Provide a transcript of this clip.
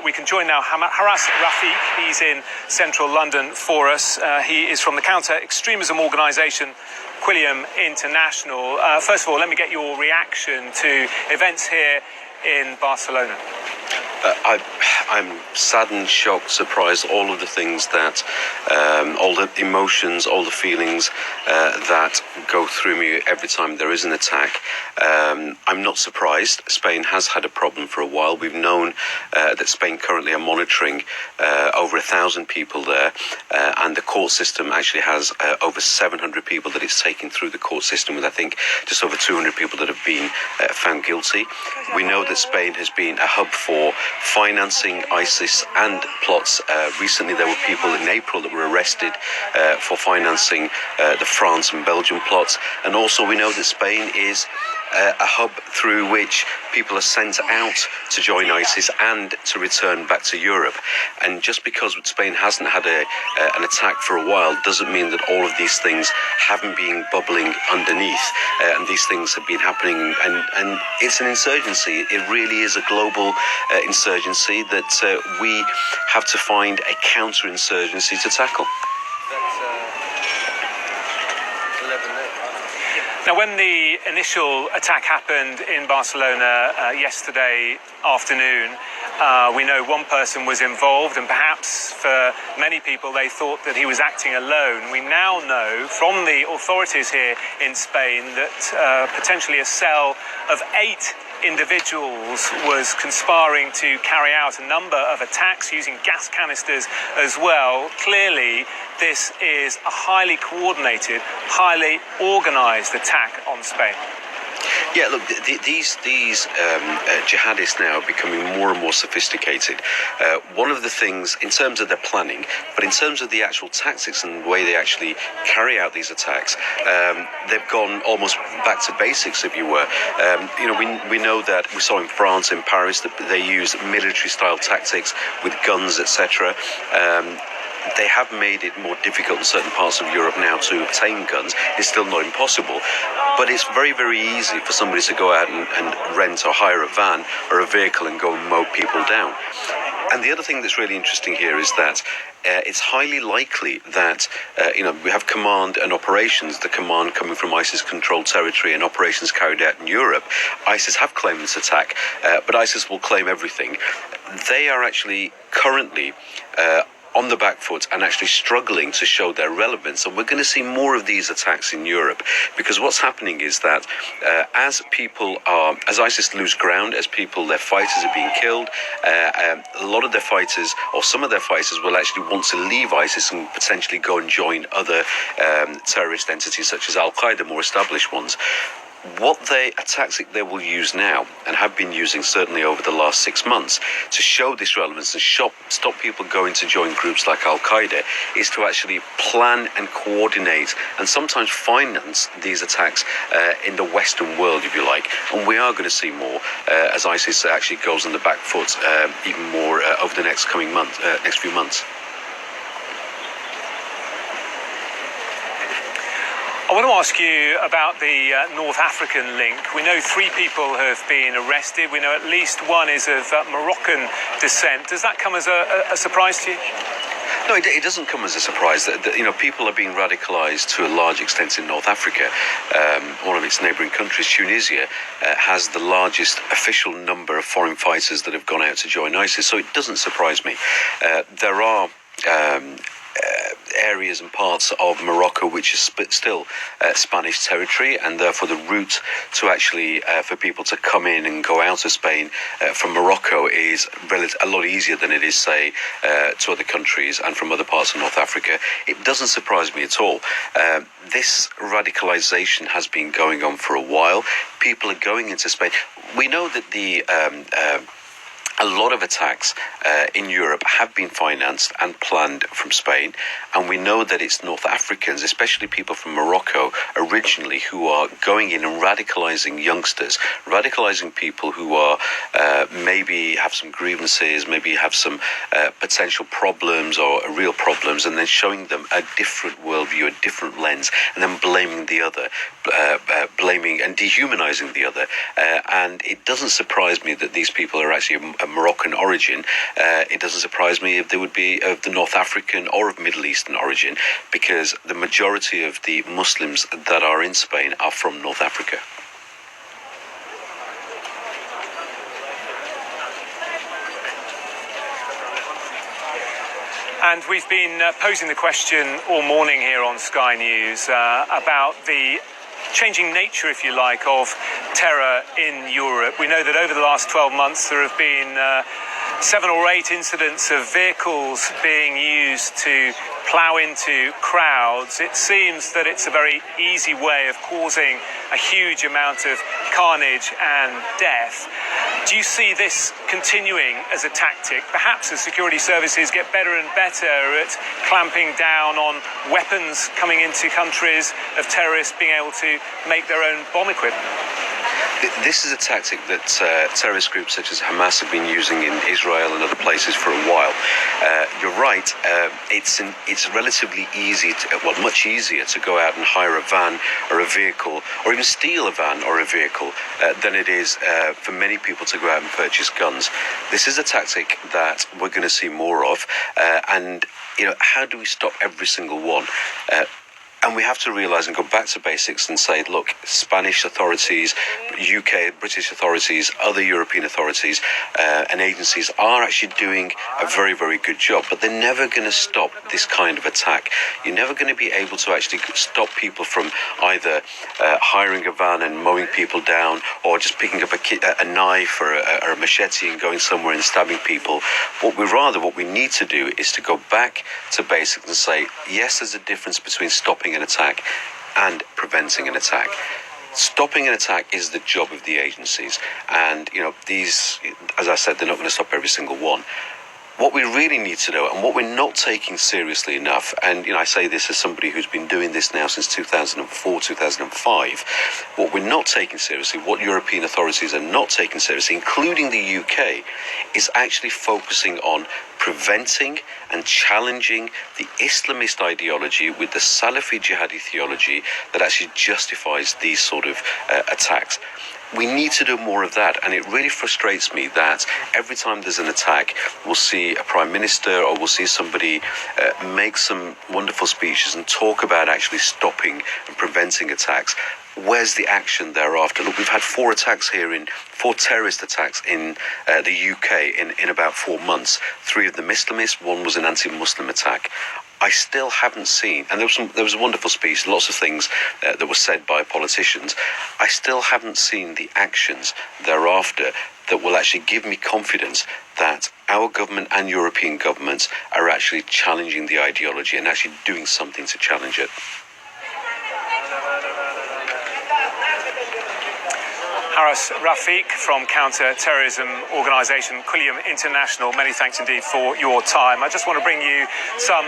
We can join now Haras Rafiq. He's in central London for us. He is from the counter-extremism organisation Quilliam International. First of all, let me get your reaction to events here in Barcelona. I'm saddened, shocked, surprised, all of the things that, all the emotions, all the feelings that go through me every time there is an attack. I'm not surprised. Spain has had a problem for a while. We've known that Spain currently are monitoring over 1,000 people there, and the court system actually has over 700 people that it's taken through the court system, with I think just over 200 people that have been found guilty. We know that Spain has been a hub for financing ISIS and plots. Recently there were people in April that were arrested for financing the France and Belgium plots, and also we know that Spain is a hub through which people are sent out to join ISIS and to return back to Europe. And just because Spain hasn't had an attack for a while doesn't mean that all of these things haven't been bubbling underneath, and these things have been happening, and it's an insurgency. It really is a global insurgency that we have to find a counter-insurgency to tackle. Now, when the initial attack happened in Barcelona yesterday afternoon, we know one person was involved, and perhaps for many people they thought that he was acting alone. We now know from the authorities here in Spain that potentially a cell of 8 individuals was conspiring to carry out a number of attacks using gas canisters as well. Clearly, this is a highly coordinated, highly organised attack on Spain. Yeah, look, these jihadists now are becoming more and more sophisticated. One of the things, in terms of their planning, but in terms of the actual tactics and the way they actually carry out these attacks, they've gone almost back to basics, if you were. We know that we saw in France, in Paris, that they used military-style tactics with guns, etc. They have made it more difficult in certain parts of Europe now to obtain guns. It's still not impossible, but it's very, very easy for somebody to go out and rent or hire a van or a vehicle and go and mow people down. And the other thing that's really interesting here is that it's highly likely that, we have command and operations, the command coming from ISIS-controlled territory and operations carried out in Europe. ISIS have claimed this attack, but ISIS will claim everything. They are actually currently on the back foot and actually struggling to show their relevance. And we're going to see more of these attacks in Europe, because what's happening is that as ISIS lose ground, as their fighters are being killed, a lot of their fighters, or some of their fighters, will actually want to leave ISIS and potentially go and join other terrorist entities such as Al-Qaeda, more established ones. A tactic they will use now, and have been using certainly over the last 6 months, to show this relevance and stop people going to join groups like Al-Qaeda, is to actually plan and coordinate and sometimes finance these attacks in the Western world, if you like. And we are going to see more as ISIS actually goes on the back foot even more over the next few months. I want to ask you about the North African link. We know 3 people have been arrested. We know at least one is of Moroccan descent. Does that come as a surprise to you? No, it doesn't come as a surprise that people are being radicalised to a large extent in North Africa. One of its neighbouring countries, Tunisia, has the largest official number of foreign fighters that have gone out to join ISIS, so it doesn't surprise me. There are areas and parts of Morocco which is still Spanish territory, and therefore the route to actually for people to come in and go out of Spain from Morocco is a lot easier than it is, say, to other countries and from other parts of North Africa. It doesn't surprise me at all. This radicalization has been going on for a while. People are going into Spain. We know that a lot of attacks in Europe have been financed and planned from Spain, and we know that it's North Africans, especially people from Morocco originally, who are going in and radicalising youngsters, radicalising people who are maybe have some grievances, maybe have some potential problems or real problems, and then showing them a different worldview, a different lens, and then blaming the other, blaming and dehumanising the other. And it doesn't surprise me that these people are actually Moroccan origin, it doesn't surprise me if they would be of the North African or of Middle Eastern origin, because the majority of the Muslims that are in Spain are from North Africa. And we've been posing the question all morning here on Sky News about the changing nature, if you like, of terror in Europe. We know that over the last 12 months there have been 7 or 8 incidents of vehicles being used to plough into crowds. It seems that it's a very easy way of causing a huge amount of carnage and death. Do you see this continuing as a tactic, perhaps as security services get better and better at clamping down on weapons coming into countries of terrorists being able to make their own bomb equipment? This is a tactic that terrorist groups such as Hamas have been using in Israel and other places for a while. You're right, it's relatively easy, much easier to go out and hire a van or a vehicle, or even steal a van or a vehicle, than it is for many people to go out and purchase guns. This is a tactic that we're going to see more of, and how do we stop every single one? And we have to realise and go back to basics and say, look, Spanish authorities, UK, British authorities, other European authorities and agencies are actually doing a very, very good job. But they're never going to stop this kind of attack. You're never going to be able to actually stop people from either hiring a van and mowing people down, or just picking up a knife or a machete and going somewhere and stabbing people. What we need to do is to go back to basics and say, yes, there's a difference between stopping an attack and preventing an attack. Stopping an attack is the job of the agencies, and these, as I said, they're not going to stop every single one. What we really need to do, and what we're not taking seriously enough, and I say this as somebody who's been doing this now since 2004, 2005, what we're not taking seriously, what European authorities are not taking seriously, including the UK, is actually focusing on preventing and challenging the Islamist ideology with the Salafi jihadi theology that actually justifies these sort of attacks. We need to do more of that, and it really frustrates me that every time there's an attack, we'll see a prime minister or we'll see somebody make some wonderful speeches and talk about actually stopping and preventing attacks. Where's the action thereafter? Look, we've had 4 terrorist attacks in the UK in about 4 months. 3 of them Islamist, 1 was an anti-Muslim attack. I still haven't seen, and there was a wonderful speech, lots of things that were said by politicians. I still haven't seen the actions thereafter that will actually give me confidence that our government and European governments are actually challenging the ideology and actually doing something to challenge it. Haras Rafiq from counter-terrorism organisation Quilliam International, many thanks indeed for your time. I just want to bring you some